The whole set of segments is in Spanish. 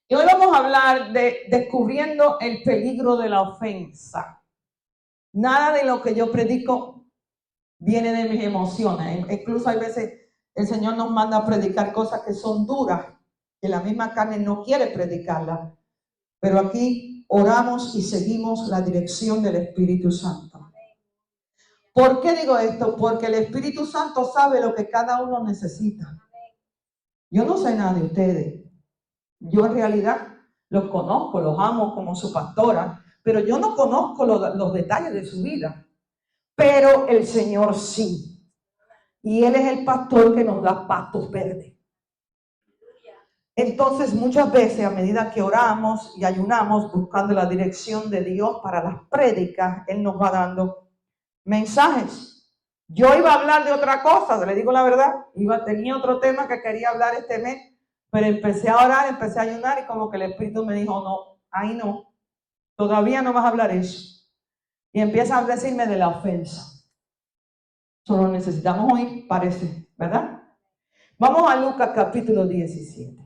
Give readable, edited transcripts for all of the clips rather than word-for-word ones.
Y hoy vamos a hablar de descubriendo el peligro de la ofensa. Nada de lo que yo predico viene de mis emociones. Incluso hay veces el Señor nos manda a predicar cosas que son duras, que la misma carne no quiere predicarlas. Pero aquí oramos y seguimos la dirección del Espíritu Santo. ¿Por qué digo esto? Porque el Espíritu Santo sabe lo que cada uno necesita. Yo no sé nada de ustedes. Yo en realidad los conozco, los amo como su pastora, pero yo no conozco los detalles de su vida. Pero el Señor sí. Y Él es el pastor que nos da pastos verdes. Entonces, muchas veces, a medida que oramos y ayunamos buscando la dirección de Dios para las prédicas, Él nos va dando mensajes. Yo iba a hablar de otra cosa, le digo la verdad. Tenía otro tema que quería hablar este mes, pero empecé a orar, empecé a ayunar y como que el Espíritu me dijo, no, ahí no, todavía no vas a hablar eso. Y empieza a decirme de la ofensa. Solo necesitamos oír, parece, ¿verdad? Vamos a Lucas capítulo 17.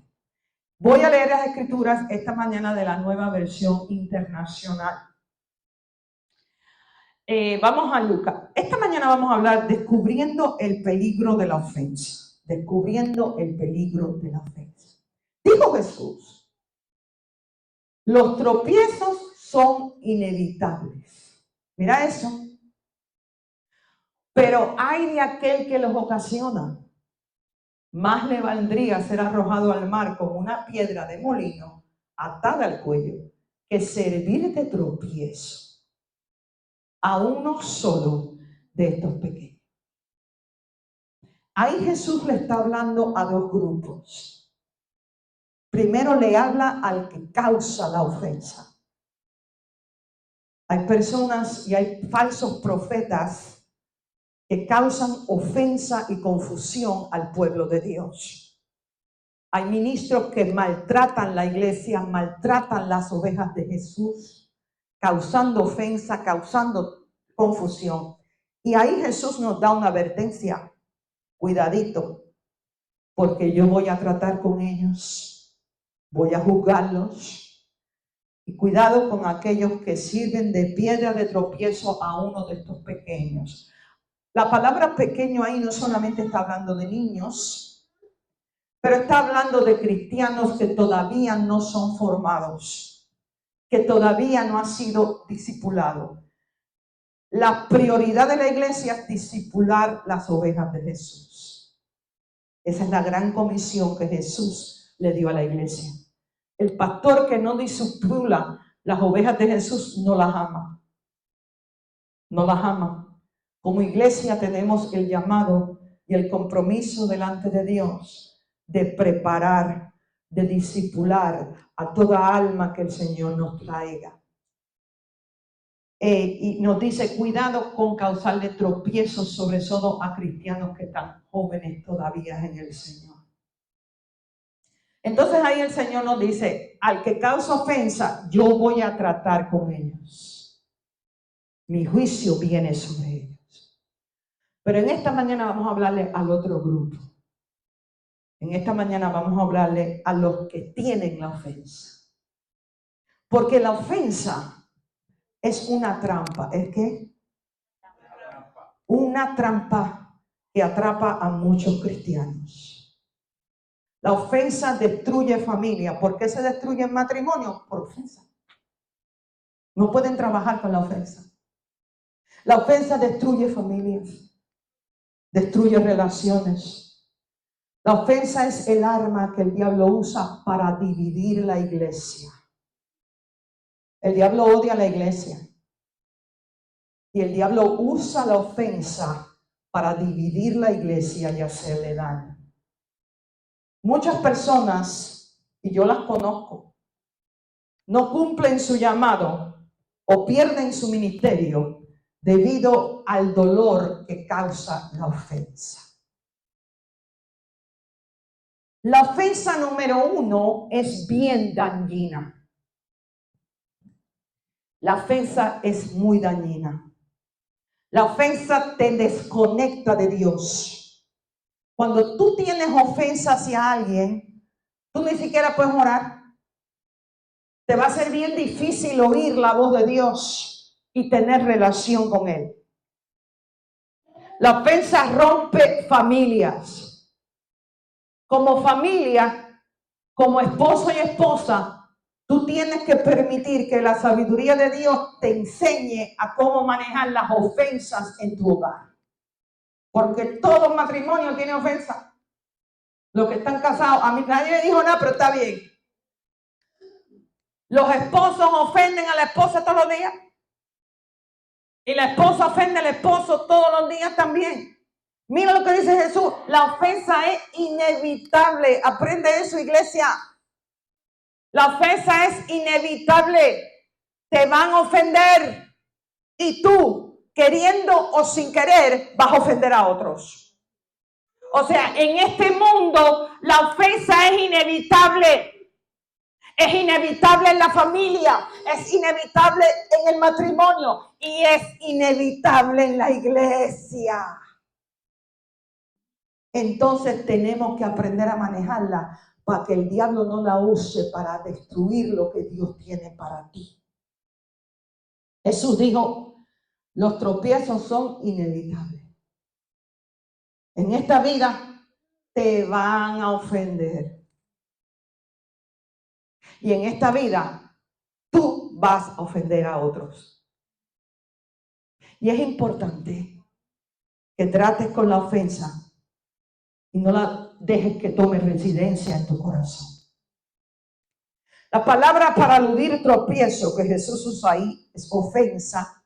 Voy a leer las escrituras esta mañana de la Nueva Versión Internacional. Vamos a Lucas. Esta mañana vamos a hablar descubriendo el peligro de la ofensa. Descubriendo el peligro de la ofensa. Dijo Jesús, los tropiezos son inevitables. Mira eso. Pero hay de aquel que los ocasiona. Más le valdría ser arrojado al mar como una piedra de molino atada al cuello que servir de tropiezo a uno solo de estos pequeños. Ahí Jesús le está hablando a dos grupos. Primero le habla al que causa la ofensa. Hay personas y hay falsos profetas que causan ofensa y confusión al pueblo de Dios. Hay ministros que maltratan la iglesia, maltratan las ovejas de Jesús, causando ofensa, causando confusión. Y ahí Jesús nos da una advertencia. Cuidadito, porque yo voy a tratar con ellos, voy a juzgarlos. Y cuidado con aquellos que sirven de piedra de tropiezo a uno de estos pequeños. La palabra pequeño ahí no solamente está hablando de niños, pero está hablando de cristianos que todavía no son formados, que todavía no han sido discipulados. La prioridad de la iglesia es discipular las ovejas de Jesús. Esa es la gran comisión que Jesús le dio a la iglesia. El pastor que no discipula las ovejas de Jesús no las ama. No las ama. Como iglesia tenemos el llamado y el compromiso delante de Dios de preparar, de discipular a toda alma que el Señor nos traiga. Y nos dice, cuidado con causarle tropiezos, sobre todo a cristianos que están jóvenes todavía en el Señor. Entonces ahí el Señor nos dice, al que causa ofensa, yo voy a tratar con ellos. Mi juicio viene sobre ellos. Pero en esta mañana vamos a hablarle al otro grupo. En esta mañana vamos a hablarle a los que tienen la ofensa. Porque la ofensa es una trampa. ¿Es qué? Una trampa que atrapa a muchos cristianos. La ofensa destruye familia. ¿Por qué se destruye el matrimonio? Por ofensa. No pueden trabajar con la ofensa. La ofensa destruye familias. Destruye relaciones. La ofensa es el arma que el diablo usa para dividir la iglesia. El diablo odia a la iglesia. Y el diablo usa la ofensa para dividir la iglesia y hacerle daño. Muchas personas, y yo las conozco, no cumplen su llamado o pierden su ministerio debido al dolor que causa la ofensa. La ofensa número 1 es bien dañina. La ofensa es muy dañina. La ofensa te desconecta de Dios. Cuando tú tienes ofensa hacia alguien, tú ni siquiera puedes orar. te va a ser bien difícil oír la voz de Dios y tener relación con Él. La ofensa rompe familias. Como familia, como esposo y esposa, tú tienes que permitir que la sabiduría de Dios te enseñe a cómo manejar las ofensas en tu hogar. Porque todo matrimonio tiene ofensa. Los que están casados, a mí nadie me dijo nada, pero está bien. Los esposos ofenden a la esposa todos los días. Y la esposa ofende al esposo todos los días también. Mira lo que dice Jesús. La ofensa es inevitable. Aprende eso, iglesia. La ofensa es inevitable. Te van a ofender. Y tú, queriendo o sin querer, vas a ofender a otros. O sea, en este mundo, la ofensa es inevitable. Es inevitable en la familia, es inevitable en el matrimonio y es inevitable en la iglesia. Entonces tenemos que aprender a manejarla para que el diablo no la use para destruir lo que Dios tiene para ti. Jesús dijo, los tropiezos son inevitables. En esta vida te van a ofender. Y en esta vida, tú vas a ofender a otros. Y es importante que trates con la ofensa y no la dejes que tome residencia en tu corazón. La palabra para aludir tropiezo que Jesús usa ahí es ofensa.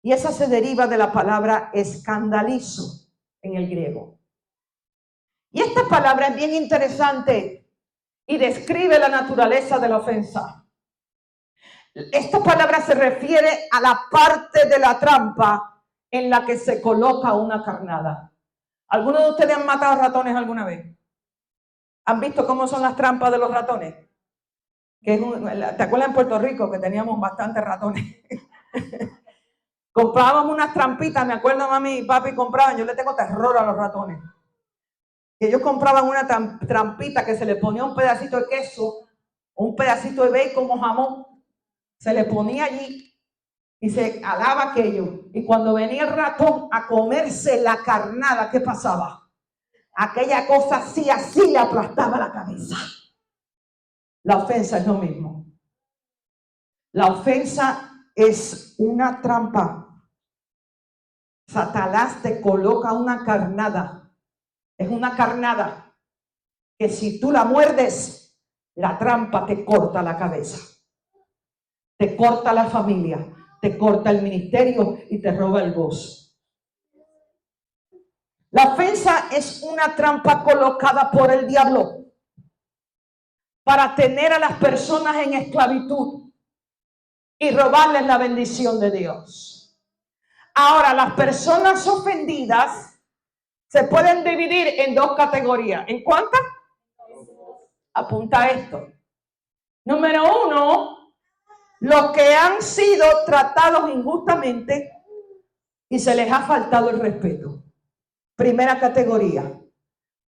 Y esa se deriva de la palabra escandalizo en el griego. Y esta palabra es bien interesante y describe la naturaleza de la ofensa. Esta palabra se refiere a la parte de la trampa en la que se coloca una carnada. ¿Algunos de ustedes han matado ratones alguna vez? ¿Han visto cómo son las trampas de los ratones? ¿Te acuerdas en Puerto Rico que teníamos bastantes ratones? Comprábamos unas trampitas, me acuerdo mami y papi compraban, yo le tengo terror a los ratones. Ellos compraban una trampita que se le ponía un pedacito de queso, un pedacito de bacon o jamón, se le ponía allí y se alaba aquello. Y cuando venía el ratón a comerse la carnada, ¿qué pasaba? Aquella cosa así le aplastaba la cabeza. La ofensa es lo mismo. La ofensa es una trampa. Satanás te coloca una carnada. Es una carnada que si tú la muerdes, la trampa te corta la cabeza. Te corta la familia, te corta el ministerio y te roba el gozo. La ofensa es una trampa colocada por el diablo para tener a las personas en esclavitud y robarles la bendición de Dios. Ahora, las personas ofendidas se pueden dividir en dos categorías. ¿En cuántas? Apunta esto. Número uno, los que han sido tratados injustamente y se les ha faltado el respeto. Primera categoría.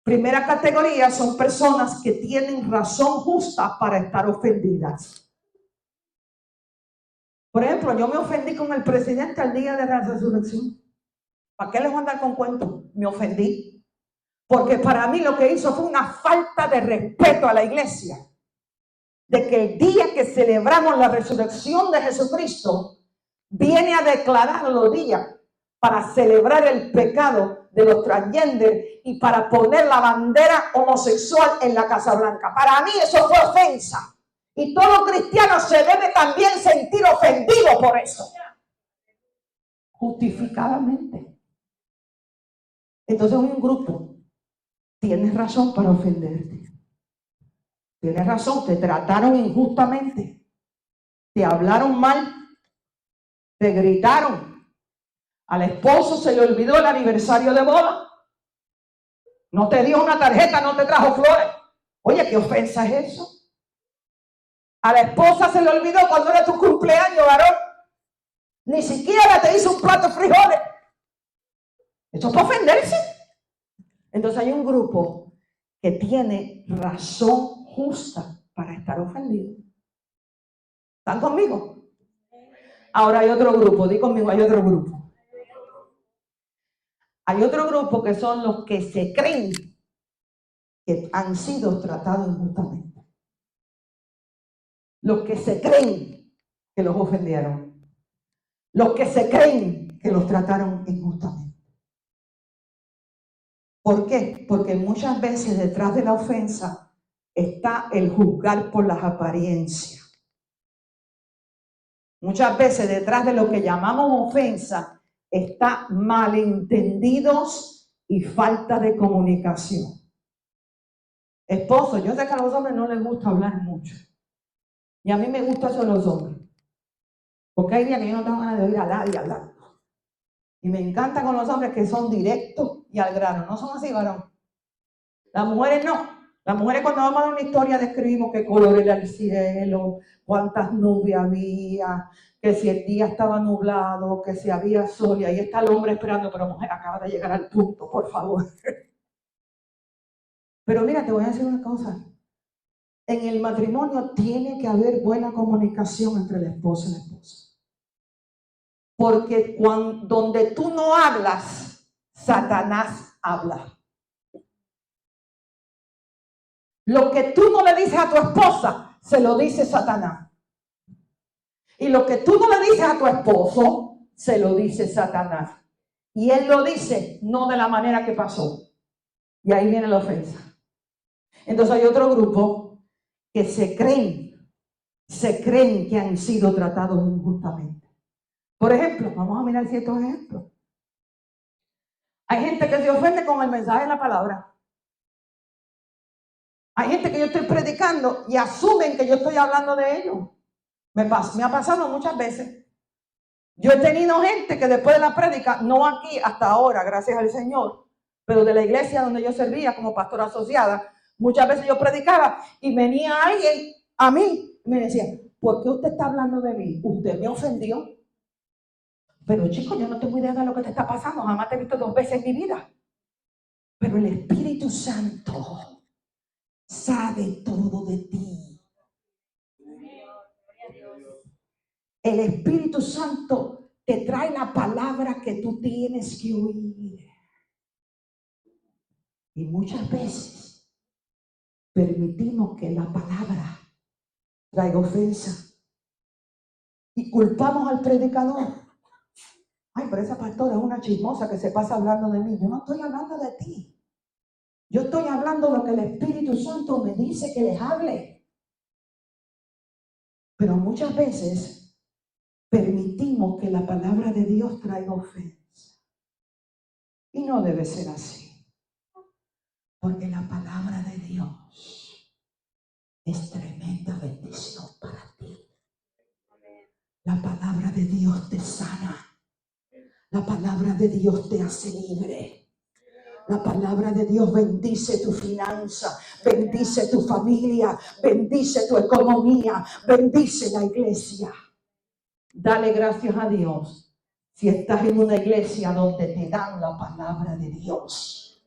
Primera categoría son personas que tienen razón justa para estar ofendidas. Por ejemplo, yo me ofendí con el presidente al día de la resurrección. ¿Para qué les voy a andar con cuentos? Me ofendí. Porque para mí lo que hizo fue una falta de respeto a la iglesia. De que el día que celebramos la resurrección de Jesucristo, viene a declarar los días para celebrar el pecado de los transgéneros y para poner la bandera homosexual en la Casa Blanca. Para mí eso fue ofensa. Y todo cristiano se debe también sentir ofendido por eso. Justificadamente. Entonces un grupo, tienes razón para ofenderte. Tienes razón, te trataron injustamente. Te hablaron mal. Te gritaron. Al esposo se le olvidó el aniversario de boda. No te dio una tarjeta, no te trajo flores. Oye, ¿qué ofensa es eso? A la esposa se le olvidó cuando era tu cumpleaños, varón. Ni siquiera te hizo un plato de frijoles. Esto es para ofenderse. Entonces hay un grupo que tiene razón justa para estar ofendido. ¿Están conmigo? Ahora hay otro grupo, di conmigo, hay otro grupo. Hay otro grupo que son los que se creen que han sido tratados injustamente. Los que se creen que los ofendieron. Los que se creen que los trataron injustamente. ¿Por qué? Porque muchas veces detrás de la ofensa está el juzgar por las apariencias. Muchas veces detrás de lo que llamamos ofensa está malentendidos y falta de comunicación. Esposo, yo sé que a los hombres no les gusta hablar mucho. Y a mí me gusta eso de los hombres. Porque hay días que yo no tengo ganas de oír a nadie hablar. Y me encanta con los hombres que son directos y al grano. No son así, varón. Las mujeres no. Las mujeres cuando vamos a una historia describimos qué color era el cielo, cuántas nubes había, que si el día estaba nublado, que si había sol. Y ahí está el hombre esperando, pero mujer, acaba de llegar al punto, por favor. Pero mira, te voy a decir una cosa. En el matrimonio tiene que haber buena comunicación entre el esposo y la esposa. Porque donde tú no hablas, Satanás habla. Lo que tú no le dices a tu esposa, se lo dice Satanás. Y lo que tú no le dices a tu esposo, se lo dice Satanás. Y él lo dice no de la manera que pasó. Y ahí viene la ofensa. Entonces hay otro grupo que se creen que han sido tratados injustamente. Por ejemplo, vamos a mirar ciertos ejemplos. Hay gente que se ofende con el mensaje de la palabra. Hay gente que yo estoy predicando y asumen que yo estoy hablando de ellos. Me ha pasado muchas veces. Yo he tenido gente que después de la prédica, no aquí hasta ahora, gracias al Señor, pero de la iglesia donde yo servía como pastora asociada, muchas veces yo predicaba y venía alguien a mí y me decía, ¿por qué usted está hablando de mí? ¿Usted me ofendió? Pero chico, yo no tengo idea de lo que te está pasando, jamás te he visto 2 veces en mi vida. Pero el Espíritu Santo sabe todo de ti. El Espíritu Santo te trae la palabra que tú tienes que oír. Y muchas veces permitimos que la palabra traiga ofensa. Y culpamos al predicador. Ay, pero esa pastora es una chismosa que se pasa hablando de mí. Yo no estoy hablando de ti. Yo estoy hablando lo que el Espíritu Santo me dice que les hable. Pero muchas veces permitimos que la palabra de Dios traiga ofensa. Y no debe ser así. Porque la palabra de Dios es tremenda bendición para ti. La palabra de Dios te sana. La palabra de Dios te hace libre. La palabra de Dios bendice tu finanza, bendice tu familia, bendice tu economía, bendice la iglesia. Dale gracias a Dios si estás en una iglesia donde te dan la palabra de Dios.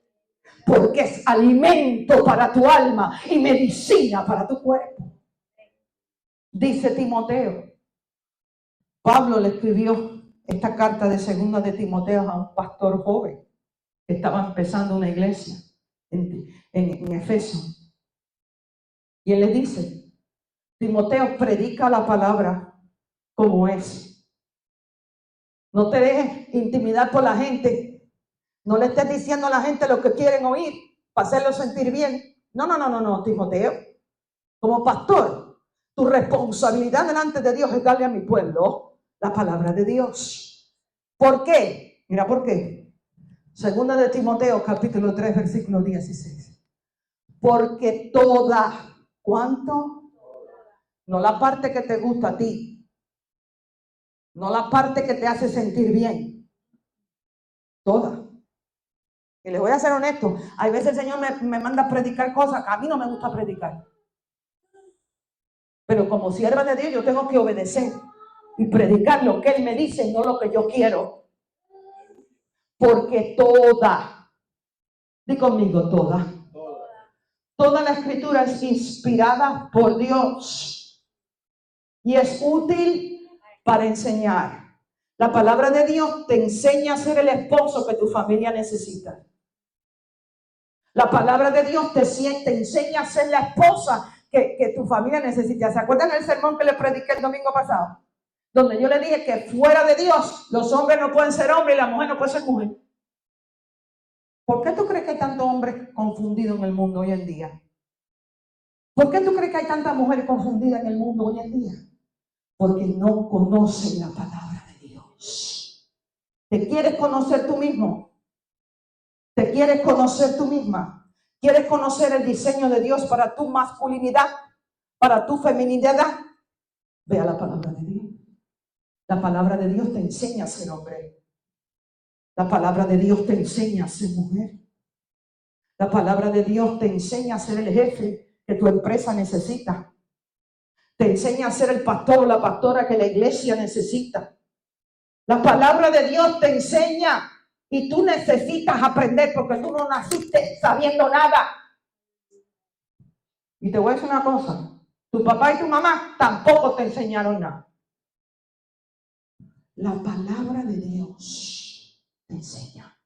Porque es alimento para tu alma y medicina para tu cuerpo. Dice Timoteo. Pablo le escribió esta carta de 2 de Timoteo a un pastor joven que estaba empezando una iglesia en Efeso. Y él le dice, Timoteo, predica la palabra como es. No te dejes intimidar por la gente. No le estés diciendo a la gente lo que quieren oír para hacerlos sentir bien. No, Timoteo. Como pastor, tu responsabilidad delante de Dios es darle a mi pueblo la palabra de Dios. ¿Por qué? Mira por qué. 2 de Timoteo, capítulo 3, versículo 16. Porque toda, ¿cuánto? No la parte que te gusta a ti. No la parte que te hace sentir bien. Toda. Y les voy a ser honesto. Hay veces el Señor me manda a predicar cosas que a mí no me gusta predicar. Pero como sierva de Dios yo tengo que obedecer y predicar lo que Él me dice, no lo que yo quiero. Porque toda, di conmigo toda la escritura es inspirada por Dios y es útil para enseñar. La palabra de Dios te enseña a ser el esposo que tu familia necesita. La palabra de Dios te enseña a ser la esposa que tu familia necesita. ¿Se acuerdan del sermón que les prediqué el domingo pasado? Donde yo le dije que fuera de Dios los hombres no pueden ser hombres y la mujer no puede ser mujer. ¿Por qué tú crees que hay tantos hombres confundidos en el mundo hoy en día? ¿Por qué tú crees que hay tantas mujeres confundidas en el mundo hoy en día? Porque no conocen la palabra de Dios. ¿Te quieres conocer tú mismo? ¿Te quieres conocer tú misma? ¿Quieres conocer el diseño de Dios para tu masculinidad, para tu feminidad? Ve a la palabra de Dios. La palabra de Dios te enseña a ser hombre. La palabra de Dios te enseña a ser mujer. La palabra de Dios te enseña a ser el jefe que tu empresa necesita. Te enseña a ser el pastor o la pastora que la iglesia necesita. La palabra de Dios te enseña y tú necesitas aprender porque tú no naciste sabiendo nada. Y te voy a decir una cosa, tu papá y tu mamá tampoco te enseñaron nada. La palabra de Dios te enseña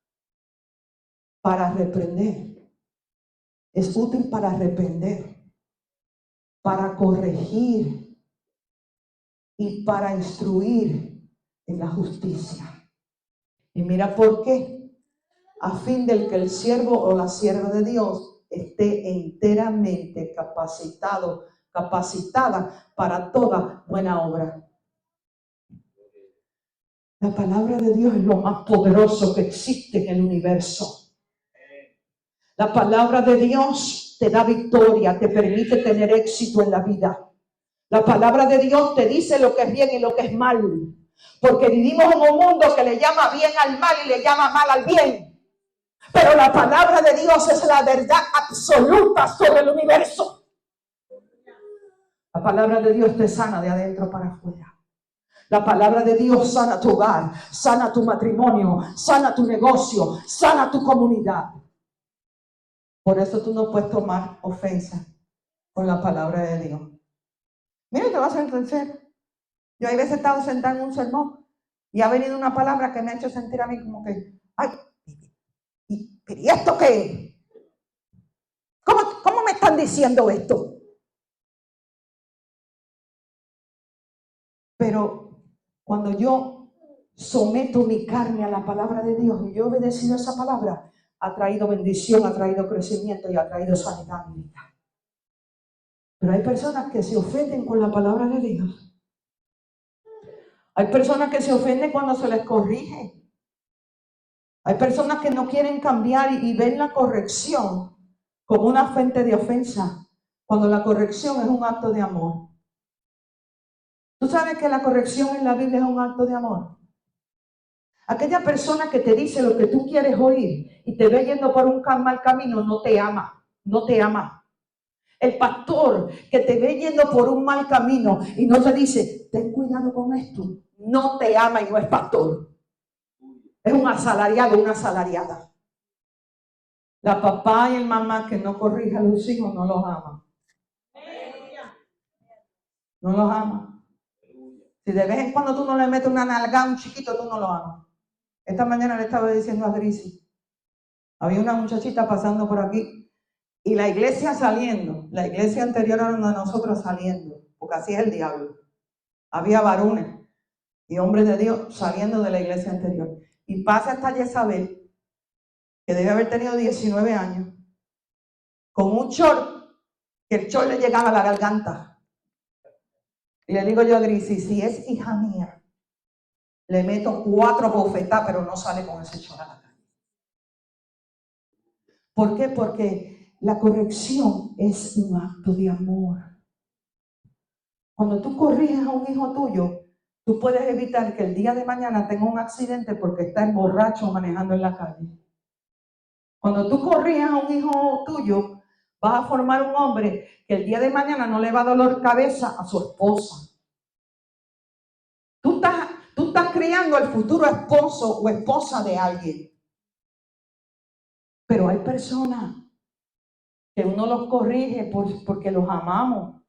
para reprender. Es útil para reprender, para corregir y para instruir en la justicia. Y mira por qué. A fin del que el siervo o la sierva de Dios esté enteramente capacitada para toda buena obra. La palabra de Dios es lo más poderoso que existe en el universo. La palabra de Dios te da victoria, te permite tener éxito en la vida. La palabra de Dios te dice lo que es bien y lo que es mal. Porque vivimos en un mundo que le llama bien al mal y le llama mal al bien. Pero la palabra de Dios es la verdad absoluta sobre el universo. La palabra de Dios te sana de adentro para afuera. La palabra de Dios sana tu hogar, sana tu matrimonio, sana tu negocio, sana tu comunidad. Por eso tú no puedes tomar ofensa con la palabra de Dios. Mira, te vas a entender. Yo a veces he estado sentada en un sermón y ha venido una palabra que me ha hecho sentir a mí como que, ay, ¿y esto qué es? ¿Cómo me están diciendo esto? Pero cuando yo someto mi carne a la palabra de Dios y yo he obedecido esa palabra, ha traído bendición, ha traído crecimiento y ha traído sanidad a mi vida. Pero hay personas que se ofenden con la palabra de Dios. Hay personas que se ofenden cuando se les corrige. Hay personas que no quieren cambiar y ven la corrección como una fuente de ofensa, cuando la corrección es un acto de amor. ¿Tú sabes que la corrección en la Biblia es un acto de amor? Aquella persona que te dice lo que tú quieres oír y te ve yendo por un mal camino, no te ama, no te ama. El pastor que te ve yendo por un mal camino y no te dice, ten cuidado con esto, no te ama y no es pastor. Es un asalariado, una asalariada. La papá y el mamá que no corrige a los hijos no los ama. No los ama. Si de vez en cuando tú no le metes una nalga a un chiquito, tú no lo amas. Esta mañana le estaba diciendo a Grisi, había una muchachita pasando por aquí y la iglesia saliendo, la iglesia anterior a nosotros saliendo, porque así es el diablo. Había varones y hombres de Dios saliendo de la iglesia anterior. Y pasa esta Jezabel, que debe haber tenido 19 años, con un short, que el short le llegaba a la garganta. Y le digo yo a Grisi, si es hija mía, le meto 4 bofetadas, pero no sale con ese short a la calle. ¿Por qué? Porque la corrección es un acto de amor. Cuando tú corriges a un hijo tuyo, tú puedes evitar que el día de mañana tenga un accidente porque está borracho manejando en la calle. Cuando tú corriges a un hijo tuyo, vas a formar un hombre que el día de mañana no le va a dolor cabeza a su esposa. Tú estás criando el futuro esposo o esposa de alguien. Pero hay personas que uno los corrige porque los amamos,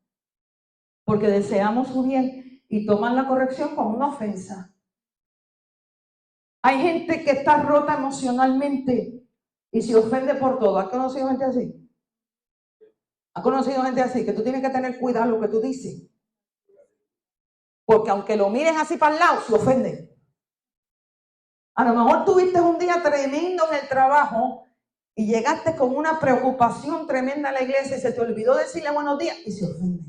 porque deseamos su bien, y toman la corrección como una ofensa. Hay gente que está rota emocionalmente y se ofende por todo. ¿Has conocido gente así? ¿Has conocido gente así? Que tú tienes que tener cuidado lo que tú dices. Porque aunque lo mires así para el lado, se ofende. A lo mejor tuviste un día tremendo en el trabajo y llegaste con una preocupación tremenda a la iglesia y se te olvidó decirle buenos días y se ofende.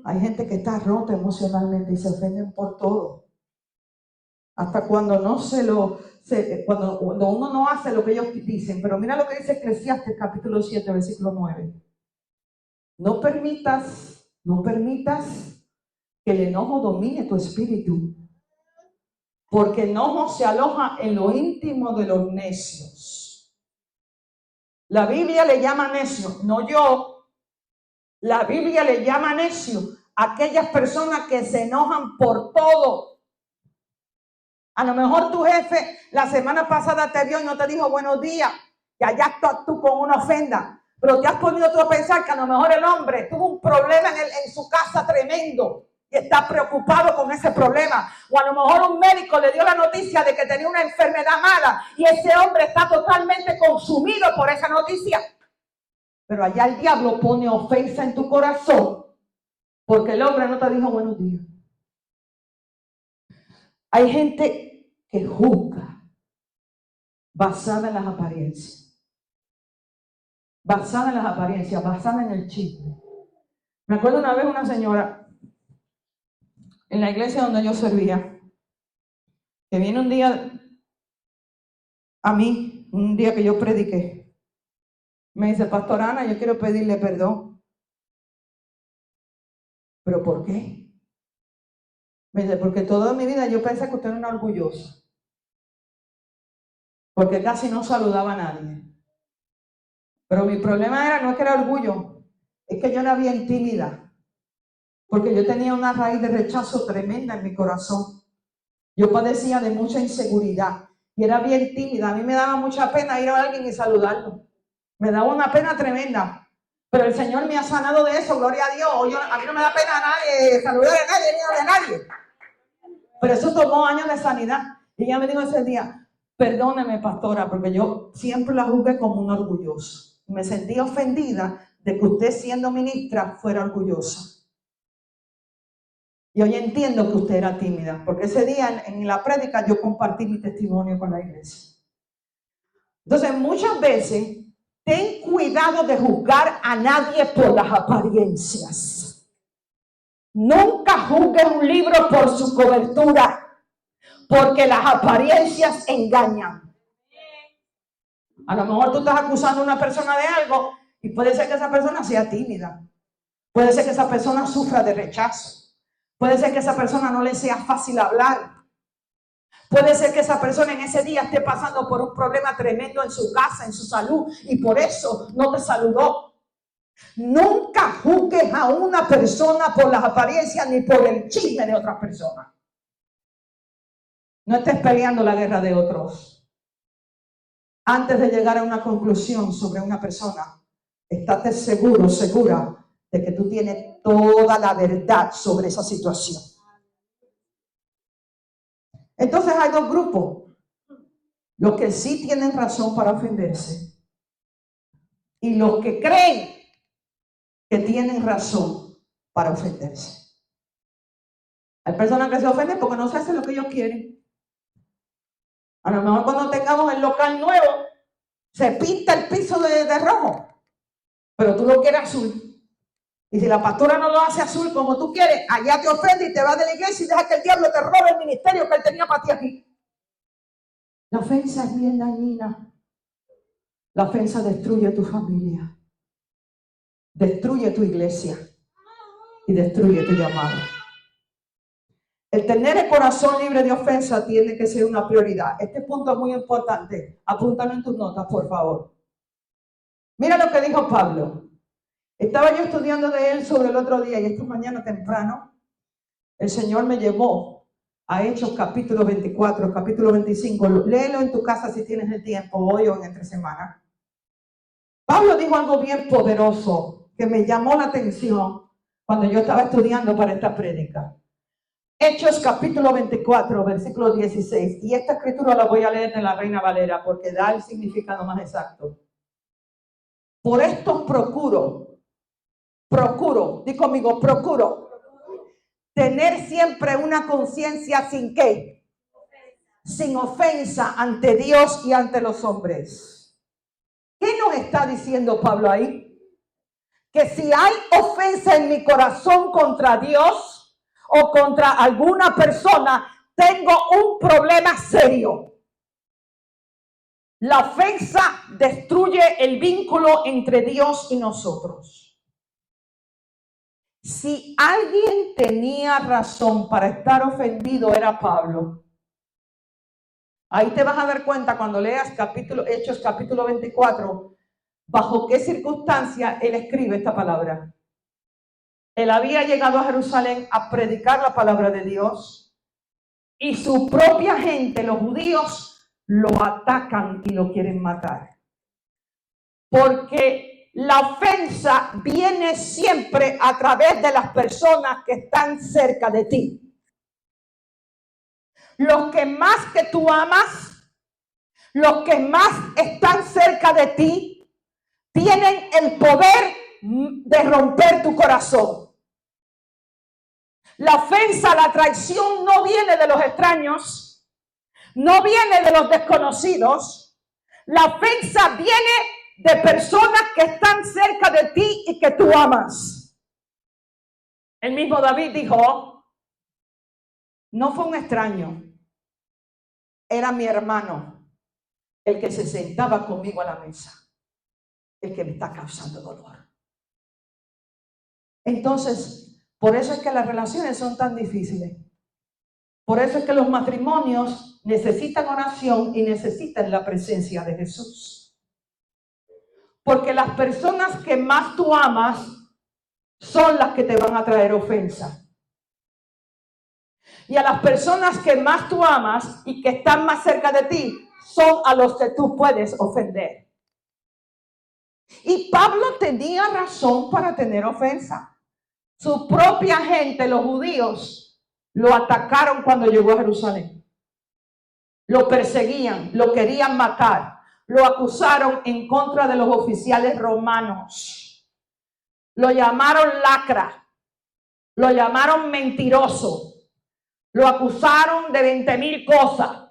Hay gente que está rota emocionalmente y se ofenden por todo. Hasta cuando cuando uno no hace lo que ellos dicen. Pero mira lo que dice Eclesiastes capítulo 7, versículo 9. No permitas que el enojo domine tu espíritu, porque el enojo se aloja en lo íntimo de los necios. La Biblia le llama necio, no yo. La Biblia le llama necio a aquellas personas que se enojan por todo. A lo mejor tu jefe la semana pasada te vio y no te dijo buenos días, y allá estás tú con una ofenda. Pero te has podido tú a pensar que a lo mejor el hombre tuvo un problema en su casa tremendo y está preocupado con ese problema. O a lo mejor un médico le dio la noticia de que tenía una enfermedad mala y ese hombre está totalmente consumido por esa noticia. Pero allá el diablo pone ofensa en tu corazón porque el hombre no te dijo buenos días. Hay gente que juzga basada en las apariencias. Basada en las apariencias, basada en el chisme. Me acuerdo una vez una señora en la iglesia donde yo servía, que viene un día a mí, un día que yo prediqué. Me dice, Pastora Ana, yo quiero pedirle perdón. ¿Pero por qué? Me dice, porque toda mi vida yo pensé que usted era una orgullosa. Porque casi no saludaba a nadie. Pero mi problema no es que era orgullo, es que yo era bien tímida. Porque yo tenía una raíz de rechazo tremenda en mi corazón. Yo padecía de mucha inseguridad y era bien tímida. A mí me daba mucha pena ir a alguien y saludarlo. Me daba una pena tremenda. Pero el Señor me ha sanado de eso, gloria a Dios. A mí no me da pena a nadie, saludar a nadie, ni a nadie. Pero eso tomó años de sanidad. Y ella me dijo ese día, perdóneme, pastora, porque yo siempre la juzgué como una orgullosa. Me sentí ofendida de que usted, siendo ministra, fuera orgullosa. Y hoy entiendo que usted era tímida, porque ese día en la prédica yo compartí mi testimonio con la iglesia. Entonces, muchas veces, ten cuidado de juzgar a nadie por las apariencias. Nunca juzgues un libro por su cobertura, porque las apariencias engañan. A lo mejor tú estás acusando a una persona de algo y puede ser que esa persona sea tímida. Puede ser que esa persona sufra de rechazo. Puede ser que esa persona no le sea fácil hablar. Puede ser que esa persona en ese día esté pasando por un problema tremendo en su casa, en su salud, y por eso no te saludó. Nunca juzgues a una persona por las apariencias ni por el chisme de otras personas. No estés peleando la guerra de otros. Antes de llegar a una conclusión sobre una persona, estate seguro, segura de que tú tienes toda la verdad sobre esa situación. Entonces hay dos grupos. Los que sí tienen razón para ofenderse y los que creen que tienen razón para ofenderse. Hay personas que se ofenden porque no se hace lo que ellos quieren. A lo mejor cuando tengamos el local nuevo, se pinta el piso de rojo, pero tú lo quieres azul. Y si la pastora no lo hace azul como tú quieres, allá te ofende y te vas de la iglesia y deja que el diablo te robe el ministerio que él tenía para ti aquí. La ofensa es bien dañina. La ofensa destruye tu familia, destruye tu iglesia y destruye tu llamado. El tener el corazón libre de ofensa tiene que ser una prioridad. Este punto es muy importante. Apúntalo en tus notas, por favor. Mira lo que dijo Pablo. Estaba yo estudiando de él sobre el otro día y esta mañana temprano el Señor me llevó a Hechos capítulo 24, capítulo 25. Léelo en tu casa si tienes el tiempo, hoy o en entre semana. Pablo dijo algo bien poderoso que me llamó la atención cuando yo estaba estudiando para esta prédica. Hechos capítulo 24, versículo 16. Y esta escritura la voy a leer en la Reina Valera porque da el significado más exacto. Por esto procuro, di conmigo, procuro tener siempre una conciencia sin qué, sin ofensa ante Dios y ante los hombres. ¿Qué nos está diciendo Pablo ahí? Que si hay ofensa en mi corazón contra Dios o contra alguna persona, tengo un problema serio. La ofensa destruye el vínculo entre Dios y nosotros. Si alguien tenía razón para estar ofendido, era Pablo. Ahí te vas a dar cuenta cuando leas Hechos capítulo 24, bajo qué circunstancia él escribe esta palabra. Él había llegado a Jerusalén a predicar la palabra de Dios y su propia gente, los judíos, lo atacan y lo quieren matar. Porque la ofensa viene siempre a través de las personas que están cerca de ti. Los que más que tú amas, los que más están cerca de ti, tienen el poder de romper tu corazón. La ofensa, la traición no viene de los extraños, no viene de los desconocidos. La ofensa viene de personas que están cerca de ti y que tú amas. El mismo David dijo, no fue un extraño, era mi hermano, el que se sentaba conmigo a la mesa, el que me está causando dolor. Entonces, por eso es que las relaciones son tan difíciles. Por eso es que los matrimonios necesitan oración y necesitan la presencia de Jesús. Porque las personas que más tú amas son las que te van a traer ofensa. Y a las personas que más tú amas y que están más cerca de ti son a los que tú puedes ofender. Y Pablo tenía razón para tener ofensa. Su propia gente, los judíos, lo atacaron cuando llegó a Jerusalén. Lo perseguían, lo querían matar. Lo acusaron en contra de los oficiales romanos. Lo llamaron lacra. Lo llamaron mentiroso. Lo acusaron de 20,000 cosas.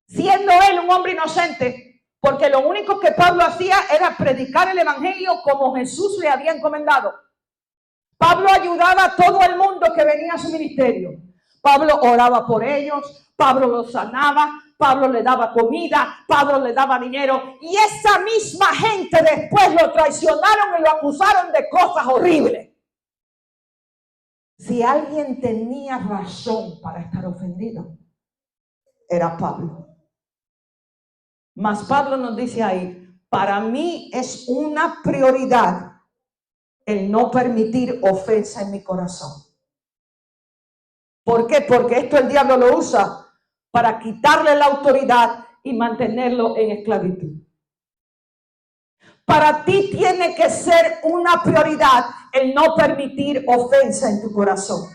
Siendo él un hombre inocente, porque lo único que Pablo hacía era predicar el evangelio como Jesús le había encomendado. Pablo ayudaba a todo el mundo que venía a su ministerio. Pablo oraba por ellos, Pablo los sanaba, Pablo le daba comida, Pablo le daba dinero. Y esa misma gente después lo traicionaron y lo acusaron de cosas horribles. Si alguien tenía razón para estar ofendido, era Pablo. Mas Pablo nos dice ahí, para mí es una prioridad el no permitir ofensa en mi corazón. ¿Por qué? Porque esto el diablo lo usa para quitarle la autoridad y mantenerlo en esclavitud. Para ti tiene que ser una prioridad el no permitir ofensa en tu corazón.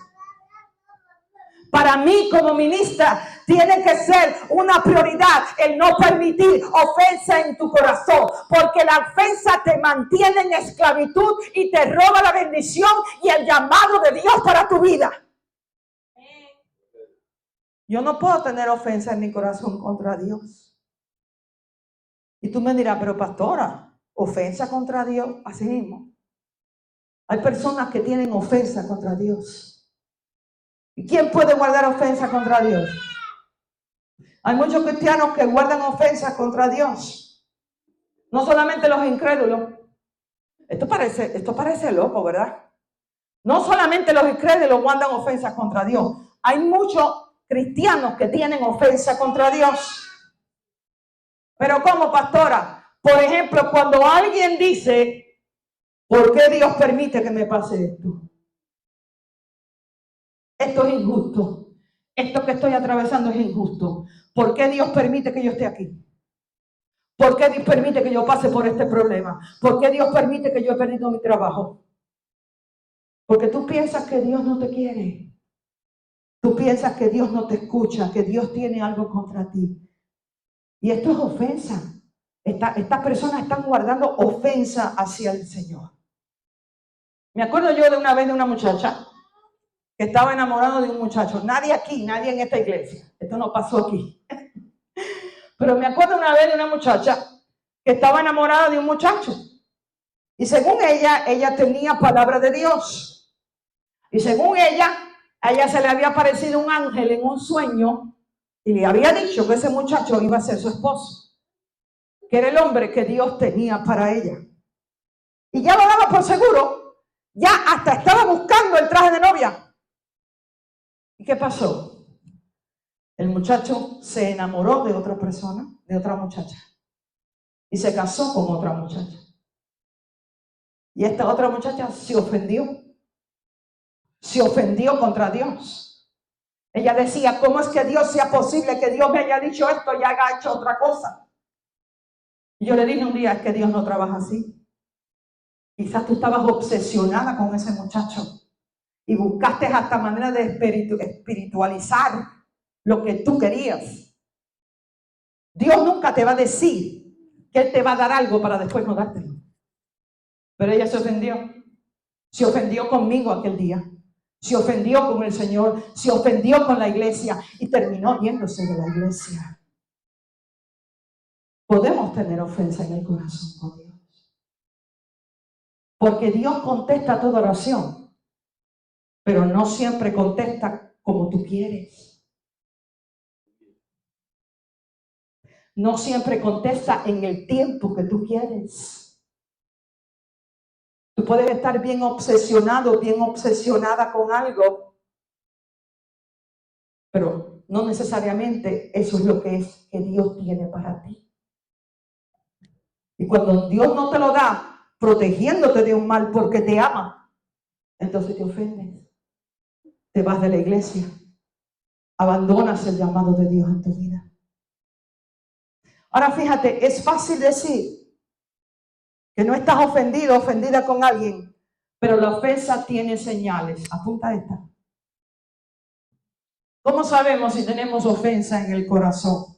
Para mí como ministra tiene que ser una prioridad el no permitir ofensa en tu corazón, porque la ofensa te mantiene en esclavitud y te roba la bendición y el llamado de Dios para tu vida. Yo no puedo tener ofensa en mi corazón contra Dios. Y tú me dirás, pero pastora, ofensa contra Dios, así mismo. Hay personas que tienen ofensa contra Dios. ¿Y quién puede guardar ofensa contra Dios? Hay muchos cristianos que guardan ofensas contra Dios. No solamente los incrédulos. Esto parece loco, ¿verdad? No solamente los incrédulos guardan ofensas contra Dios. Hay muchos cristianos que tienen ofensa contra Dios. Pero ¿cómo, pastora? Por ejemplo, cuando alguien dice, ¿por qué Dios permite que me pase esto? Esto es injusto. Esto que estoy atravesando es injusto. ¿Por qué Dios permite que yo esté aquí? ¿Por qué Dios permite que yo pase por este problema? ¿Por qué Dios permite que yo he perdido mi trabajo? Porque tú piensas que Dios no te quiere. Tú piensas que Dios no te escucha, que Dios tiene algo contra ti. Y esto es ofensa. Estas personas están guardando ofensa hacia el Señor. Me acuerdo yo de una vez de una muchacha que estaba enamorada de un muchacho. Nadie aquí, nadie en esta iglesia. Esto no pasó aquí. Pero me acuerdo una vez de una muchacha que estaba enamorada de un muchacho. Y según ella tenía palabra de Dios. Y según a ella se le había aparecido un ángel en un sueño y le había dicho que ese muchacho iba a ser su esposo, que era el hombre que Dios tenía para ella. Y ya lo daba por seguro, ya hasta estaba buscando el traje de novia. ¿Y qué pasó? El muchacho se enamoró de otra persona, de otra muchacha, y se casó con otra muchacha. Y esta otra muchacha se ofendió contra Dios. Ella decía, ¿cómo es que Dios sea posible que Dios me haya dicho esto y haya hecho otra cosa? Y yo le dije un día, es que Dios no trabaja así. Quizás tú estabas obsesionada con ese muchacho y buscaste hasta manera de espiritualizar lo que tú querías. Dios nunca te va a decir que Él te va a dar algo para después no dártelo. Pero ella se ofendió conmigo aquel día. Se ofendió con el Señor, se ofendió con la iglesia y terminó yéndose de la iglesia. Podemos tener ofensa en el corazón con Dios. Porque Dios contesta toda oración, pero no siempre contesta como tú quieres. No siempre contesta en el tiempo que tú quieres. Tú puedes estar bien obsesionado, bien obsesionada con algo, pero no necesariamente eso es lo que Dios tiene para ti. Y cuando Dios no te lo da, protegiéndote de un mal porque te ama, entonces te ofendes, te vas de la iglesia, abandonas el llamado de Dios en tu vida. Ahora fíjate, es fácil decir que no estás ofendido, ofendida con alguien, pero la ofensa tiene señales. Apunta esta. ¿Cómo sabemos si tenemos ofensa en el corazón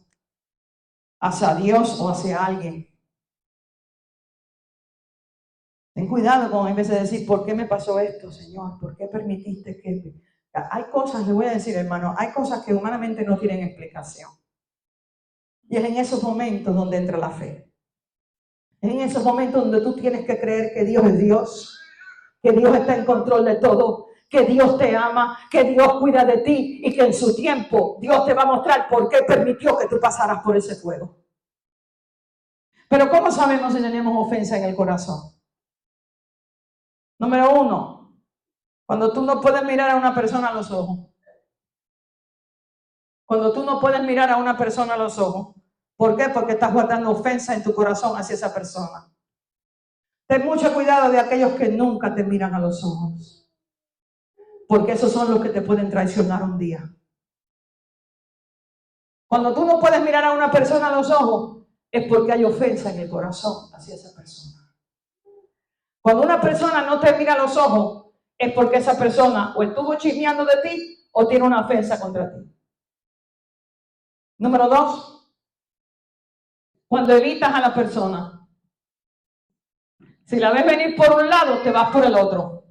hacia Dios o hacia alguien? Ten cuidado con en vez de decir, ¿por qué me pasó esto, Señor? ¿Por qué permitiste que...? Hay cosas, le voy a decir, hermano, hay cosas que humanamente no tienen explicación. Y es en esos momentos donde entra la fe. Es en esos momentos donde tú tienes que creer que Dios es Dios, que Dios está en control de todo, que Dios te ama, que Dios cuida de ti y que en su tiempo Dios te va a mostrar por qué permitió que tú pasaras por ese fuego. Pero ¿cómo sabemos si tenemos ofensa en el corazón? Número 1, cuando tú no puedes mirar a una persona a los ojos. Cuando tú no puedes mirar a una persona a los ojos. ¿Por qué? Porque estás guardando ofensa en tu corazón hacia esa persona. Ten mucho cuidado de aquellos que nunca te miran a los ojos. Porque esos son los que te pueden traicionar un día. Cuando tú no puedes mirar a una persona a los ojos, es porque hay ofensa en el corazón hacia esa persona. Cuando una persona no te mira a los ojos, es porque esa persona o estuvo chismeando de ti o tiene una ofensa contra ti. Número 2, cuando evitas a la persona. Si la ves venir por un lado, te vas por el otro.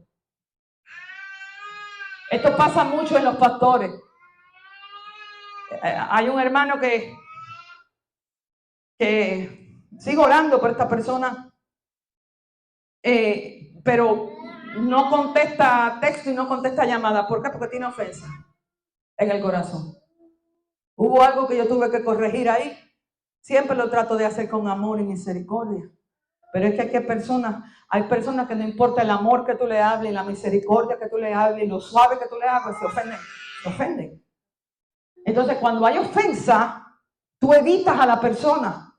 Esto pasa mucho en los pastores. Hay un hermano que sigo orando por esta persona, pero no contesta texto y no contesta llamada. ¿Por qué? Porque tiene ofensa en el corazón. Hubo algo que yo tuve que corregir ahí. Siempre lo trato de hacer con amor y misericordia. Pero es que hay personas que no importa el amor que tú le hables, la misericordia que tú le hables, lo suave que tú le hables, se ofenden. Entonces, cuando hay ofensa, tú evitas a la persona.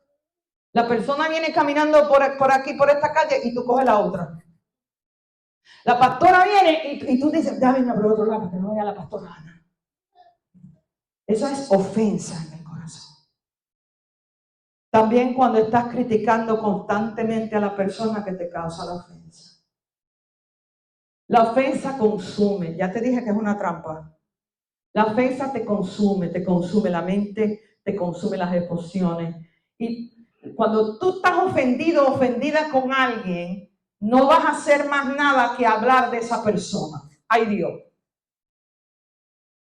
La persona viene caminando por aquí, por esta calle, y tú coges la otra. La pastora viene y tú dices, déjame por el otro lado, que no vaya la pastora Ana. Eso es ofensa en el corazón. También cuando estás criticando constantemente a la persona que te causa la ofensa. La ofensa consume. Ya te dije que es una trampa. La ofensa te consume la mente, te consume las emociones. Y cuando tú estás ofendido o ofendida con alguien, no vas a hacer más nada que hablar de esa persona. Ay Dios.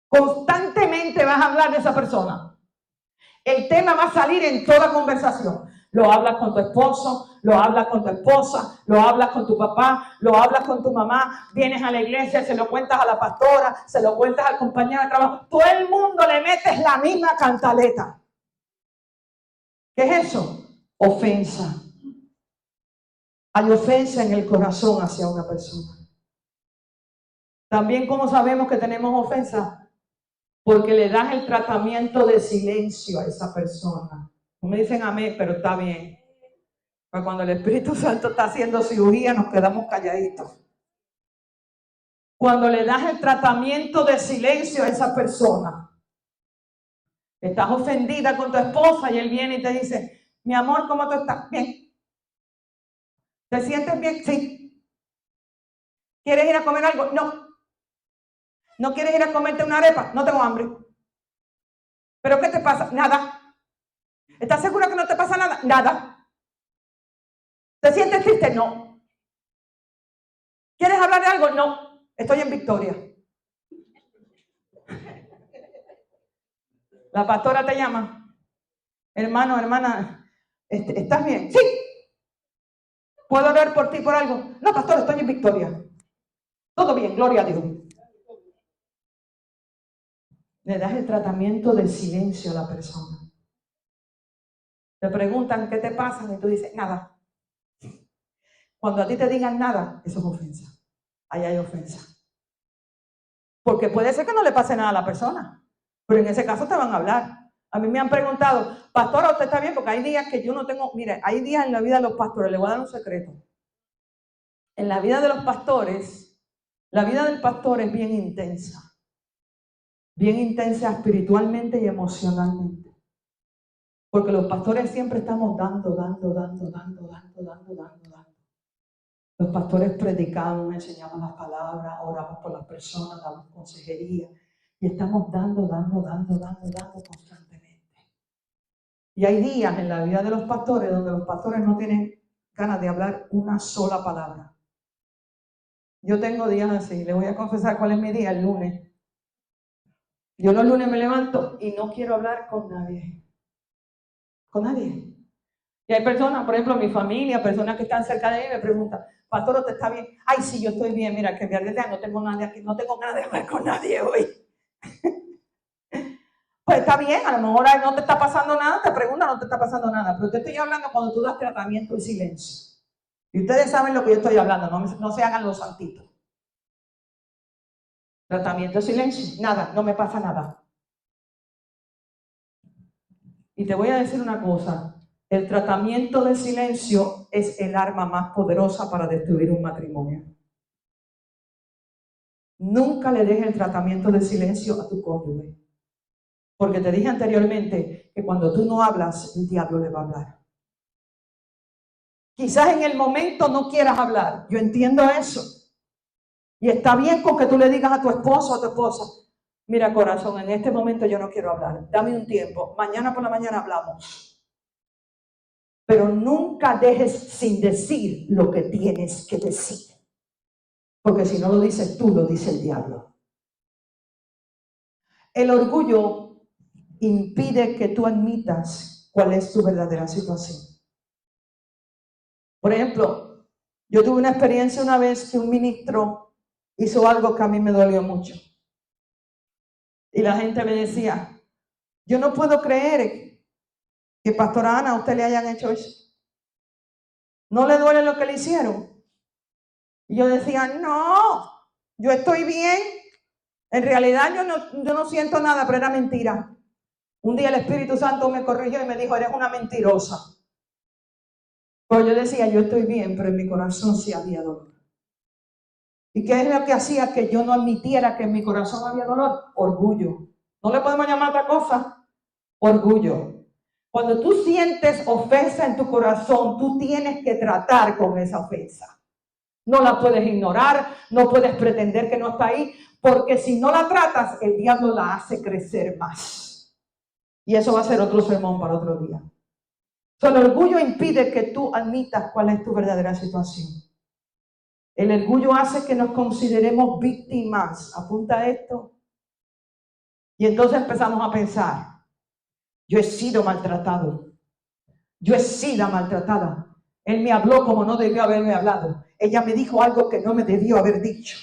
Constantemente vas a hablar de esa persona. El tema va a salir en toda conversación. Lo hablas con tu esposo, lo hablas con tu esposa, lo hablas con tu papá, lo hablas con tu mamá, vienes a la iglesia, se lo cuentas a la pastora, se lo cuentas al compañero de trabajo. Todo el mundo le metes la misma cantaleta. ¿Qué es eso? Ofensa. Hay ofensa en el corazón hacia una persona. También, ¿cómo sabemos que tenemos ofensa? Porque le das el tratamiento de silencio a esa persona. No me dicen amén, pero está bien. Pero cuando el Espíritu Santo está haciendo cirugía, nos quedamos calladitos. Cuando le das el tratamiento de silencio a esa persona, estás ofendida con tu esposa y él viene y te dice, mi amor, ¿cómo tú estás? Bien. ¿Te sientes bien? Sí. ¿Quieres ir a comer algo? No. ¿No quieres ir a comerte una arepa? No tengo hambre. ¿Pero qué te pasa? Nada. ¿Estás segura que no te pasa nada? Nada. ¿Te sientes triste? No. ¿Quieres hablar de algo? No. Estoy en Victoria. La pastora te llama. Hermano, hermana, ¿estás bien? Sí. ¿Puedo orar por ti por algo? No, pastor, estoy en Victoria. Todo bien, gloria a Dios. Le das el tratamiento del silencio a la persona. Te preguntan qué te pasa y tú dices, nada. Cuando a ti te digan nada, eso es ofensa. Ahí hay ofensa. Porque puede ser que no le pase nada a la persona, pero en ese caso te van a hablar. A mí me han preguntado, pastora, ¿usted está bien? Porque hay días que yo no tengo, mire, hay días en la vida de los pastores, le voy a dar un secreto. En la vida de los pastores, la vida del pastor es bien intensa espiritualmente y emocionalmente. Porque los pastores siempre estamos dando. Los pastores predicamos, enseñamos las palabras, oramos por las personas, damos consejería y estamos dando constantemente. Y hay días en la vida de los pastores donde los pastores no tienen ganas de hablar una sola palabra. Yo tengo días así, le voy a confesar cuál es mi día, el lunes. Yo los lunes me levanto y no quiero hablar con nadie. Con nadie. Y hay personas, por ejemplo, mi familia, personas que están cerca de mí me preguntan, pastor, ¿usted está bien? Ay, sí, yo estoy bien, mira, que en realidad no tengo ganas de hablar con nadie hoy. Pues está bien, a lo mejor no te está pasando nada, te preguntan, no te está pasando nada, pero te estoy hablando cuando tú das tratamiento y silencio. Y ustedes saben lo que yo estoy hablando, no se hagan los santitos. Tratamiento y silencio, nada, no me pasa nada. Y te voy a decir una cosa, el tratamiento de silencio es el arma más poderosa para destruir un matrimonio. Nunca le dejes el tratamiento de silencio a tu cónyuge. Porque te dije anteriormente que cuando tú no hablas, el diablo le va a hablar. Quizás en el momento no quieras hablar. Yo entiendo eso. Y está bien con que tú le digas a tu esposo o a tu esposa, mira corazón, en este momento yo no quiero hablar. Dame un tiempo. Mañana por la mañana hablamos. Pero nunca dejes sin decir lo que tienes que decir. Porque si no lo dices tú, lo dice el diablo. El orgullo impide que tú admitas cuál es tu verdadera situación. Por ejemplo, yo tuve una experiencia una vez que un ministro hizo algo que a mí me dolió mucho. Y la gente me decía, yo no puedo creer que pastora Ana a usted le hayan hecho eso. ¿No le duele lo que le hicieron? Y yo decía, no, yo estoy bien. En realidad yo no siento nada, pero era mentira. Un día el Espíritu Santo me corrigió y me dijo, eres una mentirosa. Pues yo decía, yo estoy bien, pero en mi corazón sí había dolor. ¿Y qué es lo que hacía que yo no admitiera que en mi corazón había dolor? Orgullo. ¿No le podemos llamar otra cosa? Orgullo. Cuando tú sientes ofensa en tu corazón, tú tienes que tratar con esa ofensa. No la puedes ignorar, no puedes pretender que no está ahí, porque si no la tratas, el diablo la hace crecer más. Y eso va a ser otro sermón para otro día. El orgullo impide que tú admitas cuál es tu verdadera situación. El orgullo hace que nos consideremos víctimas. Apunta esto. Y entonces empezamos a pensar, yo he sido maltratado. Yo he sido maltratada. Él me habló como no debió haberme hablado. Ella me dijo algo que no me debió haber dicho.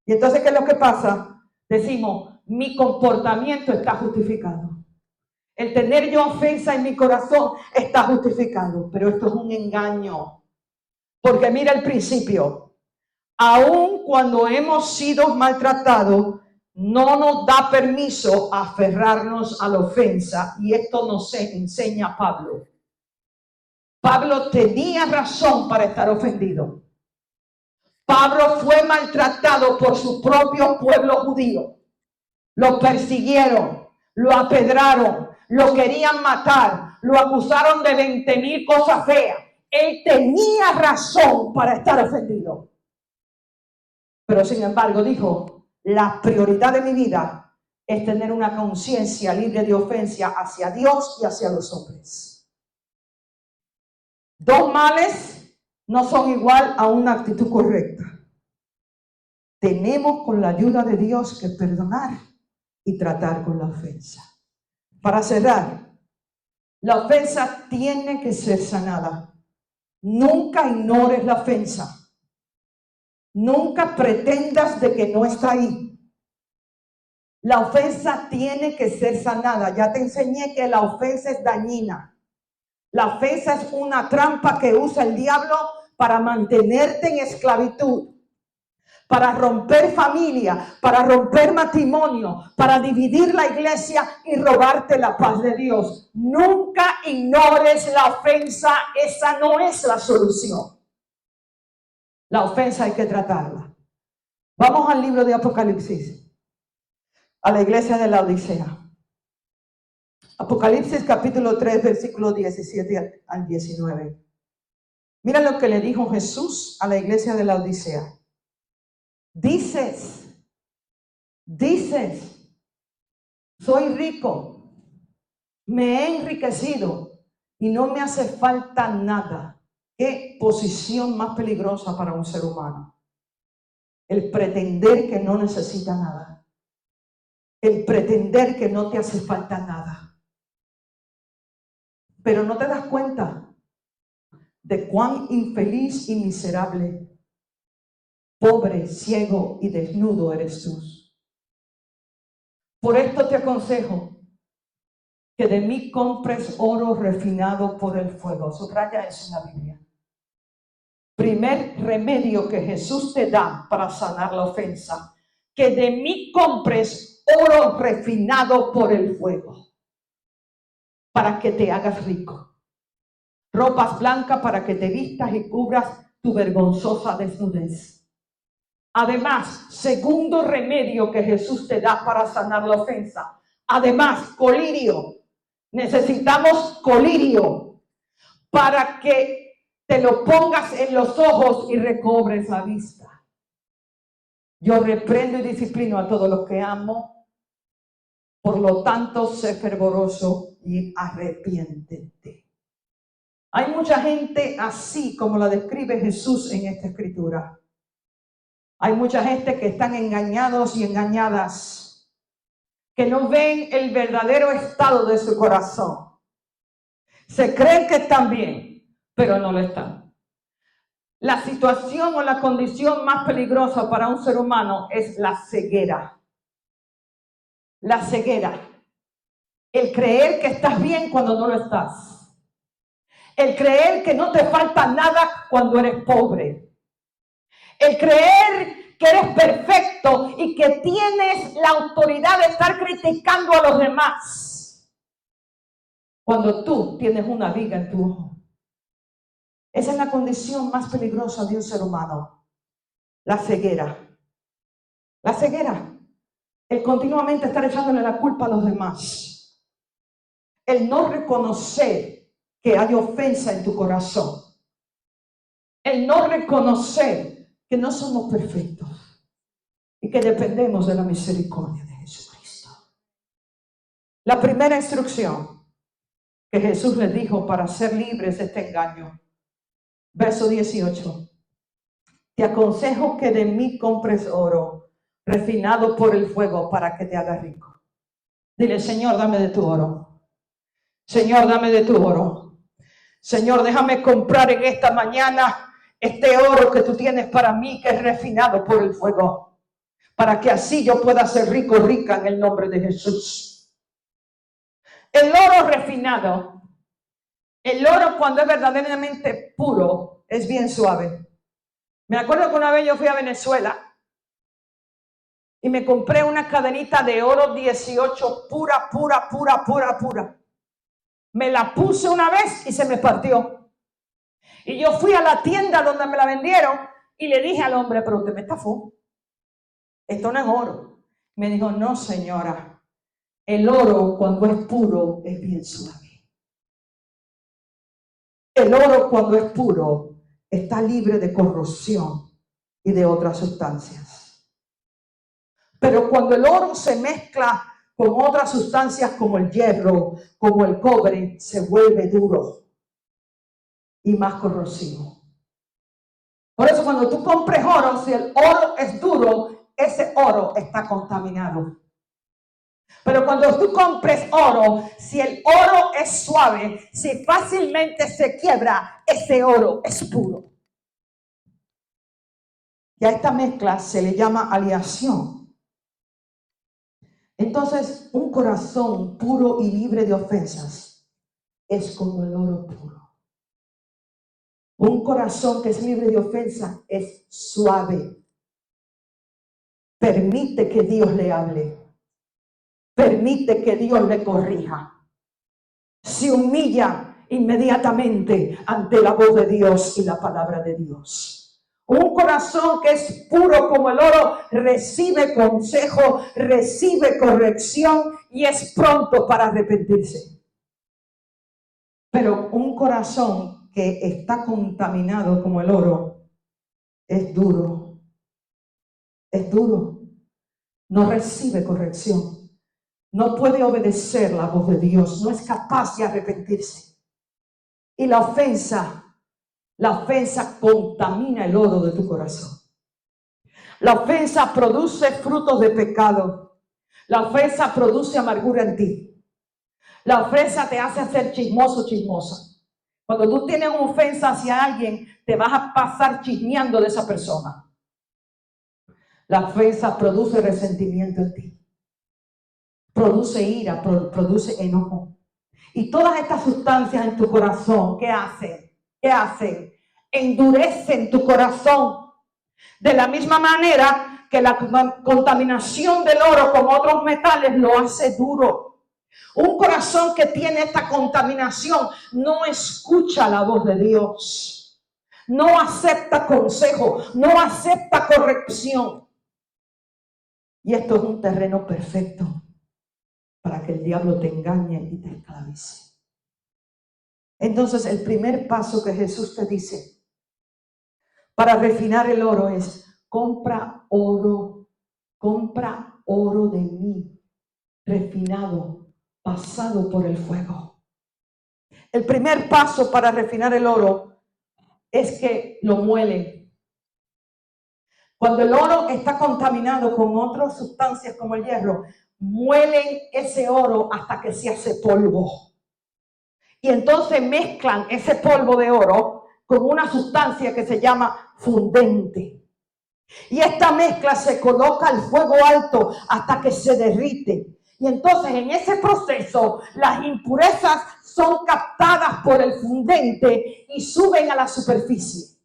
Y entonces, ¿qué es lo que pasa? Decimos, mi comportamiento está justificado. El tener yo ofensa en mi corazón está justificado. Pero esto es un engaño. Porque mira el principio. Aun cuando hemos sido maltratados, no nos da permiso a aferrarnos a la ofensa. Y esto nos enseña Pablo. Pablo tenía razón para estar ofendido. Pablo fue maltratado por su propio pueblo judío. Lo persiguieron, lo apedraron, lo querían matar, lo acusaron de 20,000 cosas feas. Él tenía razón para estar ofendido. Pero sin embargo dijo, la prioridad de mi vida es tener una conciencia libre de ofensa hacia Dios y hacia los hombres. Dos males no son igual a una actitud correcta. Tenemos con la ayuda de Dios que perdonar y tratar con la ofensa. Para cerrar, la ofensa tiene que ser sanada. Nunca ignores la ofensa. Nunca pretendas de que no está ahí. La ofensa tiene que ser sanada. Ya te enseñé que la ofensa es dañina. La ofensa es una trampa que usa el diablo para mantenerte en esclavitud, para romper familia, para romper matrimonio, para dividir la iglesia y robarte la paz de Dios. Nunca ignores la ofensa, esa no es la solución. La ofensa hay que tratarla. Vamos al libro de Apocalipsis, a la iglesia de la Odisea. Apocalipsis capítulo 3, versículo 17 al 19. Mira lo que le dijo Jesús a la iglesia de la Odisea. Dices, soy rico, me he enriquecido y no me hace falta nada. Qué posición más peligrosa para un ser humano. El pretender que no necesita nada. El pretender que no te hace falta nada. Pero no te das cuenta de cuán infeliz y miserable, pobre, ciego y desnudo eres tú. Por esto te aconsejo que de mí compres oro refinado por el fuego. Subraya eso en la Biblia. Primer remedio que Jesús te da para sanar la ofensa. Que de mí compres oro refinado por el fuego. Para que te hagas rico. Ropas blancas para que te vistas y cubras tu vergonzosa desnudez. Además, segundo remedio que Jesús te da para sanar la ofensa. Además, colirio. Necesitamos colirio para que te lo pongas en los ojos y recobres la vista. Yo reprendo y disciplino a todos los que amo. Por lo tanto, sé fervoroso y arrepiéntete. Hay mucha gente así como la describe Jesús en esta escritura. Hay mucha gente que están engañados y engañadas, que no ven el verdadero estado de su corazón. Se creen que están bien, pero no lo están. La situación o la condición más peligrosa para un ser humano es la ceguera. La ceguera. El creer que estás bien cuando no lo estás. El creer que no te falta nada cuando eres pobre. El creer que eres perfecto y que tienes la autoridad de estar criticando a los demás. Cuando tú tienes una viga en tu ojo. Esa es la condición más peligrosa de un ser humano. La ceguera. La ceguera. El continuamente estar echándole la culpa a los demás. El no reconocer que hay ofensa en tu corazón. El no reconocer que no somos perfectos y que dependemos de la misericordia de Jesucristo. La primera instrucción que Jesús les dijo para ser libres de este engaño, verso 18: te aconsejo que de mí compres oro refinado por el fuego para que te hagas rico. Dile: Señor, dame de tu oro. Señor, dame de tu oro. Señor, déjame comprar en esta mañana este oro que tú tienes para mí, que es refinado por el fuego, para que así yo pueda ser rico, rica en el nombre de Jesús. El oro refinado, el oro cuando es verdaderamente puro, es bien suave. Me acuerdo que una vez yo fui a Venezuela y me compré una cadenita de oro 18, pura. Me la puse una vez y se me partió. Y yo fui a la tienda donde me la vendieron y le dije al hombre: pero usted me estafó. Esto no es oro. Me dijo: no, señora, el oro cuando es puro es bien suave. El oro cuando es puro está libre de corrosión y de otras sustancias. Pero cuando el oro se mezcla con otras sustancias como el hierro, como el cobre, se vuelve duro y más corrosivo. Por eso cuando tú compres oro, si el oro es duro, ese oro está contaminado. Pero cuando tú compres oro, si el oro es suave, si fácilmente se quiebra, ese oro es puro. Y a esta mezcla se le llama aleación. Entonces, un corazón puro y libre de ofensas es como el oro puro. Un corazón que es libre de ofensa es suave. Permite que Dios le hable. Permite que Dios le corrija. Se humilla inmediatamente ante la voz de Dios y la palabra de Dios. Un corazón que es puro como el oro recibe consejo, recibe corrección y es pronto para arrepentirse. Pero un corazón que está contaminado como el oro es duro. Es duro. No recibe corrección. No puede obedecer la voz de Dios. No es capaz de arrepentirse. Y la ofensa contamina el oro de tu corazón. La ofensa produce frutos de pecado. La ofensa produce amargura en ti. La ofensa te hace ser chismoso, chismosa. Cuando tú tienes una ofensa hacia alguien, te vas a pasar chismeando de esa persona. La ofensa produce resentimiento en ti. Produce ira, produce enojo. Y todas estas sustancias en tu corazón, ¿qué hacen? ¿Qué hacen? Endurecen tu corazón. De la misma manera que la contaminación del oro con otros metales lo hace duro. Un corazón que tiene esta contaminación no escucha la voz de Dios. No acepta consejo, no acepta corrección. Y esto es un terreno perfecto para que el diablo te engañe y te esclavice. Entonces, el primer paso que Jesús te dice para refinar el oro es: compra oro de mí, refinado, pasado por el fuego. El primer paso para refinar el oro es que lo muelen. Cuando el oro está contaminado con otras sustancias como el hierro, muelen ese oro hasta que se hace polvo. Y entonces mezclan ese polvo de oro con una sustancia que se llama fundente. Y esta mezcla se coloca al fuego alto hasta que se derrite. Y entonces en ese proceso las impurezas son captadas por el fundente y suben a la superficie.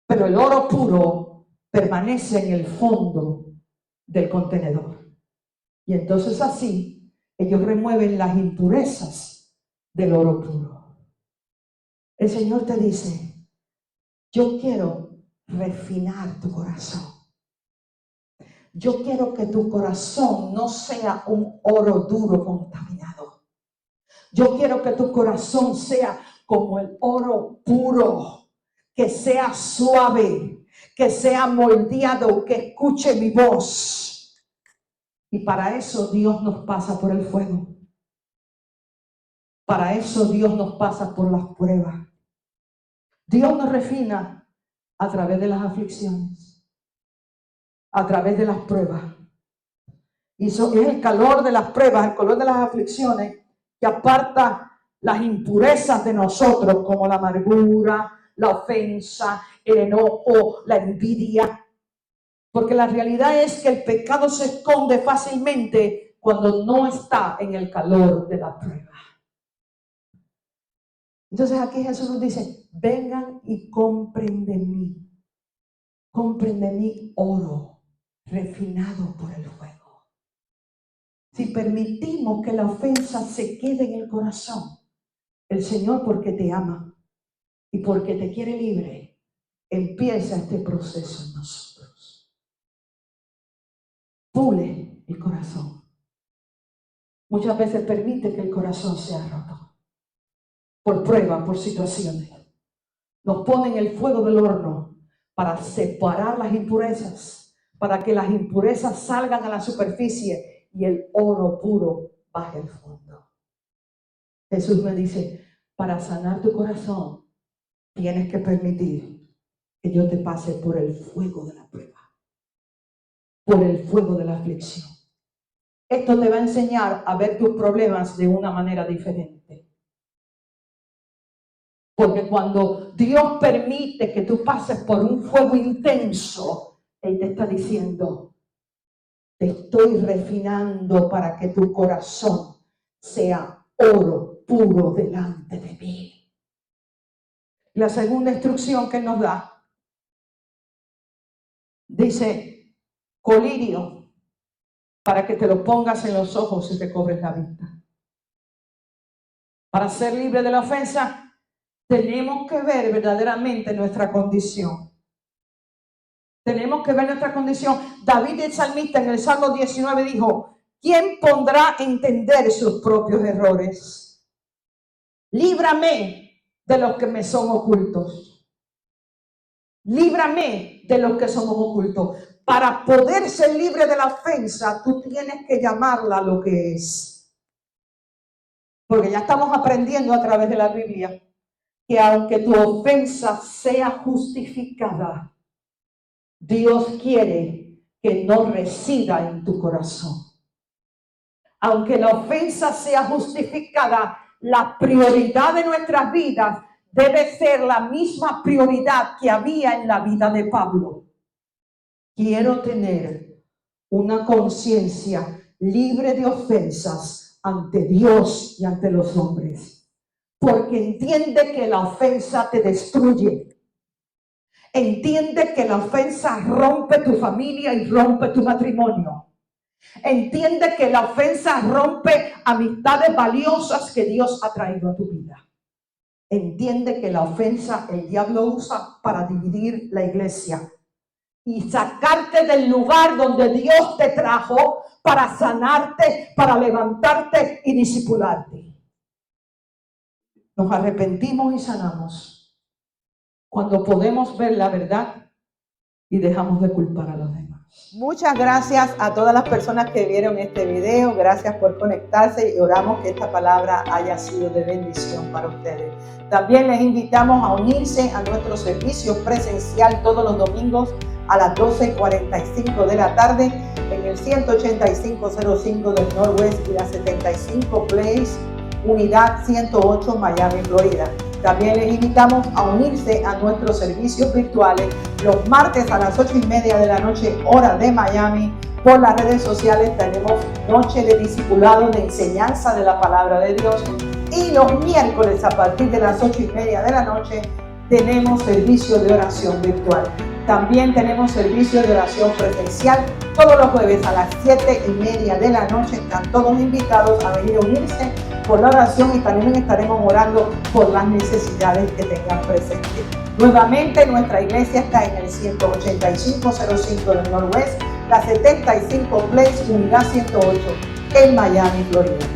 Pero el oro puro permanece en el fondo del contenedor. Y entonces así ellos remueven las impurezas del oro puro. El Señor te dice: yo quiero refinar tu corazón. Yo quiero que tu corazón no sea un oro duro contaminado. Yo quiero que tu corazón sea como el oro puro, que sea suave, que sea moldeado, que escuche mi voz. Y para eso Dios nos pasa por el fuego. Para eso Dios nos pasa por las pruebas. Dios nos refina a través de las aflicciones, a través de las pruebas. Y es el calor de las pruebas, el calor de las aflicciones que aparta las impurezas de nosotros, como la amargura, la ofensa, el enojo, la envidia. Porque la realidad es que el pecado se esconde fácilmente cuando no está en el calor de la prueba. Entonces aquí Jesús nos dice, vengan y compren de mí oro refinado por el fuego. Si permitimos que la ofensa se quede en el corazón, el Señor, porque te ama y porque te quiere libre, empieza este proceso en nosotros. Pule el corazón. Muchas veces permite que el corazón sea roto por pruebas, por situaciones. Nos pone en el fuego del horno para separar las impurezas, para que las impurezas salgan a la superficie y el oro puro baje al fondo. Jesús me dice, para sanar tu corazón, tienes que permitir que yo te pase por el fuego de la prueba, por el fuego de la aflicción. Esto te va a enseñar a ver tus problemas de una manera diferente. Porque cuando Dios permite que tú pases por un fuego intenso, Él te está diciendo, te estoy refinando para que tu corazón sea oro puro delante de mí. La segunda instrucción que nos da, dice, colirio, para que te lo pongas en los ojos y te cobres la vista. Para ser libre de la ofensa, tenemos que ver verdaderamente nuestra condición. Tenemos que ver nuestra condición. David el salmista en el Salmo 19 dijo, ¿quién podrá entender sus propios errores? Líbrame de los que me son ocultos. Líbrame de los que somos ocultos. Para poder ser libre de la ofensa, tú tienes que llamarla lo que es. Porque ya estamos aprendiendo a través de la Biblia que aunque tu ofensa sea justificada, Dios quiere que no resida en tu corazón. Aunque la ofensa sea justificada, la prioridad de nuestras vidas debe ser la misma prioridad que había en la vida de Pablo. Quiero tener una conciencia libre de ofensas ante Dios y ante los hombres. Porque entiende que la ofensa te destruye. Entiende que la ofensa rompe tu familia y rompe tu matrimonio. Entiende que la ofensa rompe amistades valiosas que Dios ha traído a tu vida. Entiende que la ofensa el diablo usa para dividir la iglesia y sacarte del lugar donde Dios te trajo para sanarte, para levantarte y discipularte. Nos arrepentimos y sanamos cuando podemos ver la verdad y dejamos de culpar a los demás. Muchas gracias a todas las personas que vieron este video. Gracias por conectarse y oramos que esta palabra haya sido de bendición para ustedes. También les invitamos a unirse a nuestro servicio presencial todos los domingos a las 12:45 de la tarde en el 18505 del Northwest y la 75 Place, Unidad 108, Miami, Florida. También les invitamos a unirse a nuestros servicios virtuales los martes a las 8:30 de la noche, hora de Miami. Por las redes sociales tenemos noche de discipulado, de enseñanza de la palabra de Dios. Y los miércoles a partir de las 8:30 de la noche tenemos servicio de oración virtual. También tenemos servicio de oración presencial todos los jueves a las 7:30 de la noche. Están todos invitados a venir a unirse por la oración y también estaremos orando por las necesidades que tengan presentes. Nuevamente, nuestra iglesia está en el 18505 del Northwest, la 75 Place, Unidad 108, en Miami, Florida.